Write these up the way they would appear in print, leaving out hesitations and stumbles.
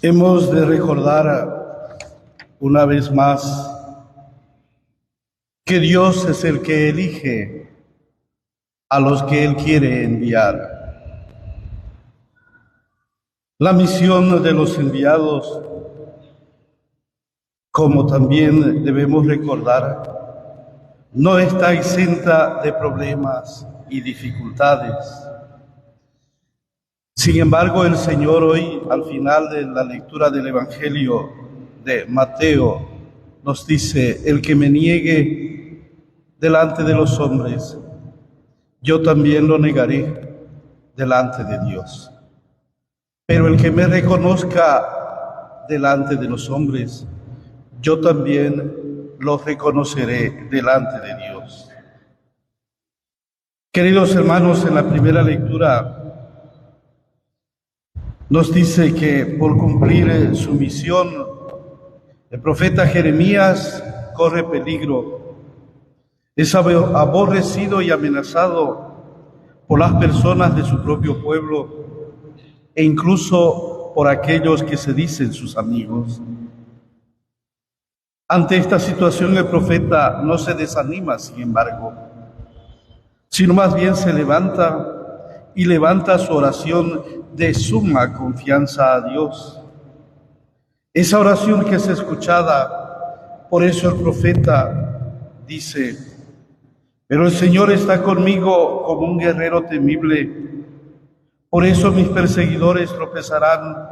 Hemos de recordar una vez más que Dios es el que elige a los que Él quiere enviar. La misión de los enviados, como también debemos recordar, no está exenta de problemas y dificultades. Sin embargo, el Señor hoy, al final de la lectura del Evangelio de Mateo, nos dice: el que me niegue delante de los hombres, yo también lo negaré delante de Dios. Pero el que me reconozca delante de los hombres, yo también lo reconoceré delante de Dios. Queridos hermanos, en la primera lectura nos dice que por cumplir su misión, el profeta Jeremías corre peligro. Es aborrecido y amenazado por las personas de su propio pueblo e incluso por aquellos que se dicen sus amigos. Ante esta situación, el profeta no se desanima, sin embargo, sino más bien se levanta su oración de suma confianza a Dios. Esa oración que es escuchada, por eso el profeta dice: pero el Señor está conmigo como un guerrero temible, por eso mis perseguidores tropezarán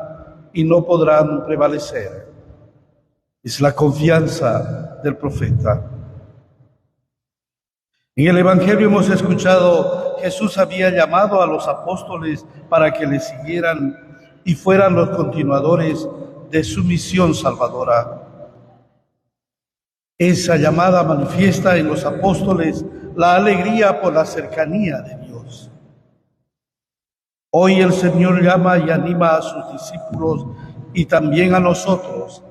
y no podrán prevalecer. Es la confianza del profeta. En el Evangelio hemos escuchado: Jesús había llamado a los apóstoles para que le siguieran y fueran los continuadores de su misión salvadora. Esa llamada manifiesta en los apóstoles la alegría por la cercanía de Dios. Hoy el Señor llama y anima a sus discípulos y también a nosotros.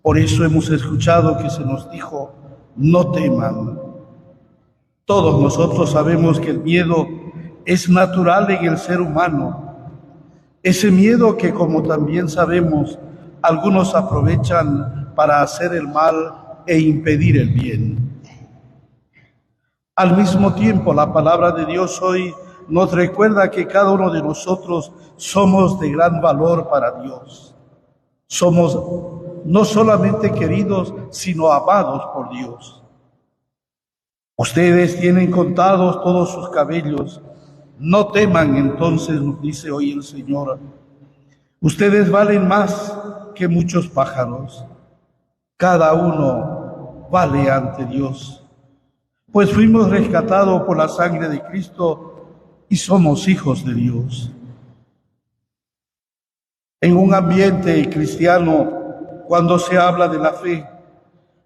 Por eso hemos escuchado que se nos dijo: no teman. Todos nosotros sabemos que el miedo es natural en el ser humano. Ese miedo que, como también sabemos, algunos aprovechan para hacer el mal e impedir el bien. Al mismo tiempo, la palabra de Dios hoy nos recuerda que cada uno de nosotros somos de gran valor para Dios. Somos no solamente queridos, sino amados por Dios. Ustedes tienen contados todos sus cabellos. No teman, entonces, nos dice hoy el Señor. Ustedes valen más que muchos pájaros. Cada uno vale ante Dios, pues fuimos rescatados por la sangre de Cristo y somos hijos de Dios. En un ambiente cristiano, cuando se habla de la fe,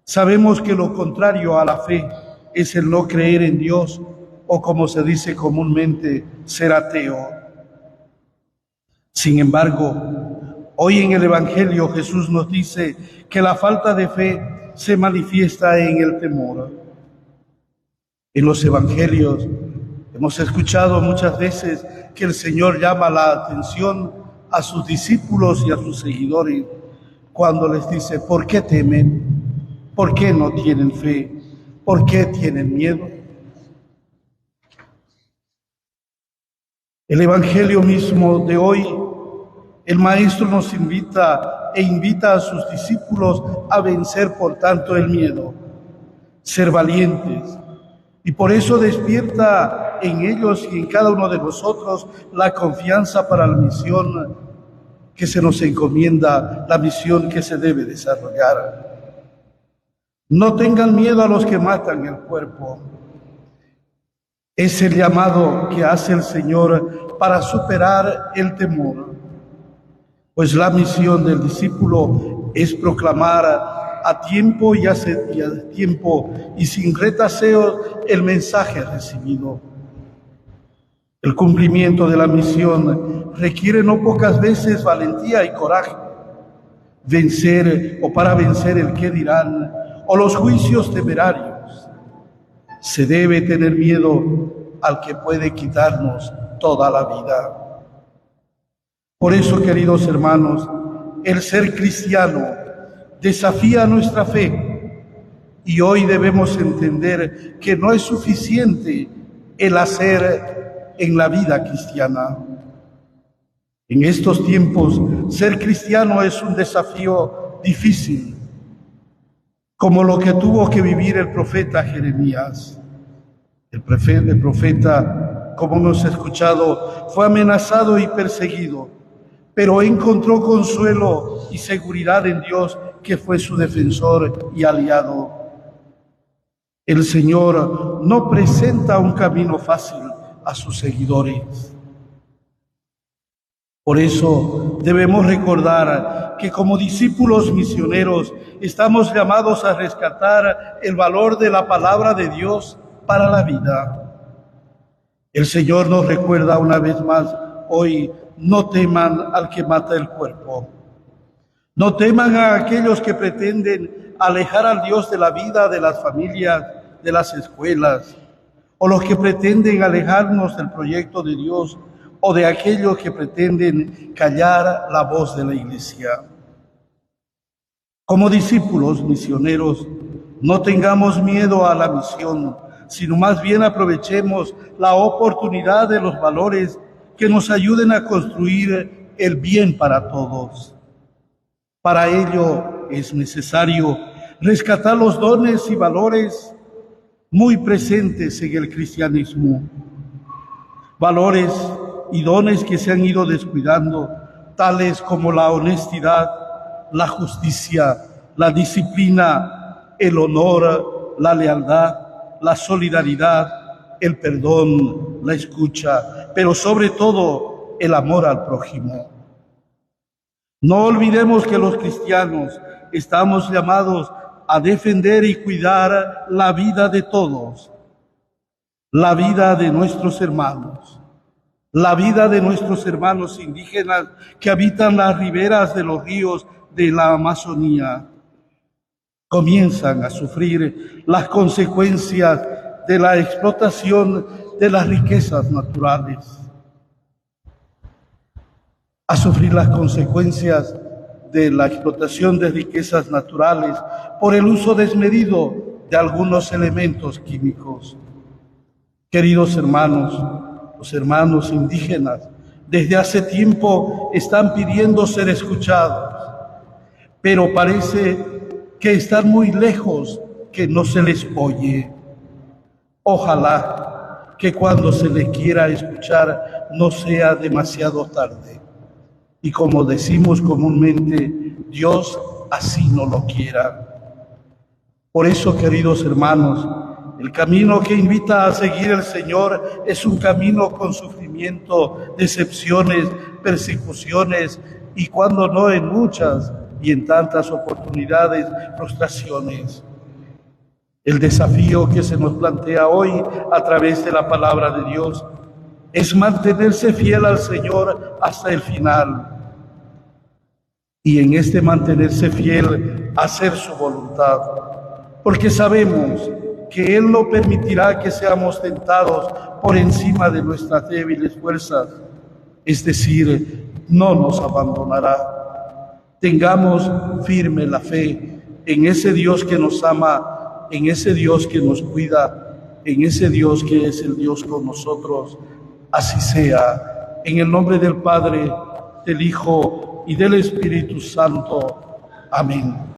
sabemos que lo contrario a la fe es el no creer en Dios, o como se dice comúnmente, ser ateo. Sin embargo, hoy en el Evangelio Jesús nos dice que la falta de fe se manifiesta en el temor. En los Evangelios hemos escuchado muchas veces que el Señor llama la atención a sus discípulos y a sus seguidores cuando les dice: ¿por qué temen? ¿Por qué no tienen fe? ¿Por qué tienen miedo? El Evangelio mismo de hoy, el Maestro nos invita a sus discípulos a vencer, por tanto, el miedo, ser valientes. Y por eso despierta en ellos y en cada uno de nosotros la confianza para la misión que se nos encomienda, la misión que se debe desarrollar. No tengan miedo a los que matan el cuerpo. Es el llamado que hace el Señor para superar el temor. Pues la misión del discípulo es proclamar a tiempo y sin retaseo el mensaje recibido. El cumplimiento de la misión requiere no pocas veces valentía y coraje. Para vencer el qué dirán o los juicios temerarios, se debe tener miedo al que puede quitarnos toda la vida. Por eso, queridos hermanos, el ser cristiano desafía nuestra fe y hoy debemos entender que no es suficiente el hacer en la vida cristiana. En estos tiempos, ser cristiano es un desafío difícil, como lo que tuvo que vivir el profeta Jeremías. El profeta, como hemos escuchado, fue amenazado y perseguido, pero encontró consuelo y seguridad en Dios, que fue su defensor y aliado. El Señor no presenta un camino fácil a sus seguidores. Por eso debemos recordar que como discípulos misioneros estamos llamados a rescatar el valor de la palabra de Dios para la vida. El Señor nos recuerda una vez más hoy: no teman al que mata el cuerpo. No teman a aquellos que pretenden alejar al Dios de la vida, de las familias, de las escuelas, o los que pretenden alejarnos del proyecto de Dios, o de aquellos que pretenden callar la voz de la Iglesia. Como discípulos misioneros, no tengamos miedo a la misión, sino más bien aprovechemos la oportunidad de los valores que nos ayuden a construir el bien para todos. Para ello es necesario rescatar los dones y valores muy presentes en el cristianismo. Valores y dones que se han ido descuidando, tales como la honestidad, la justicia, la disciplina, el honor, la lealtad, la solidaridad, el perdón, la escucha, pero sobre todo el amor al prójimo. No olvidemos que los cristianos estamos llamados a defender y cuidar la vida de todos, la vida de nuestros hermanos, la vida de nuestros hermanos indígenas que habitan las riberas de los ríos de la Amazonía. Comienzan a sufrir las consecuencias de la explotación de las riquezas naturales, a sufrir las consecuencias de la explotación de riquezas naturales por el uso desmedido de algunos elementos químicos. Queridos hermanos, los hermanos indígenas desde hace tiempo están pidiendo ser escuchados, pero parece que están muy lejos, que no se les oye. Ojalá que cuando se les quiera escuchar no sea demasiado tarde. Y como decimos comúnmente, Dios así no lo quiera. Por eso, queridos hermanos, el camino que invita a seguir el Señor es un camino con sufrimiento, decepciones, persecuciones y, cuando no en muchas y en tantas oportunidades, frustraciones. El desafío que se nos plantea hoy a través de la palabra de Dios es mantenerse fiel al Señor hasta el final. Y en este mantenerse fiel, hacer su voluntad, porque sabemos que Él no permitirá que seamos tentados por encima de nuestras débiles fuerzas, es decir, no nos abandonará. Tengamos firme la fe en ese Dios que nos ama, en ese Dios que nos cuida, en ese Dios que es el Dios con nosotros. Así sea, en el nombre del Padre, del Hijo y del Espíritu Santo. Amén.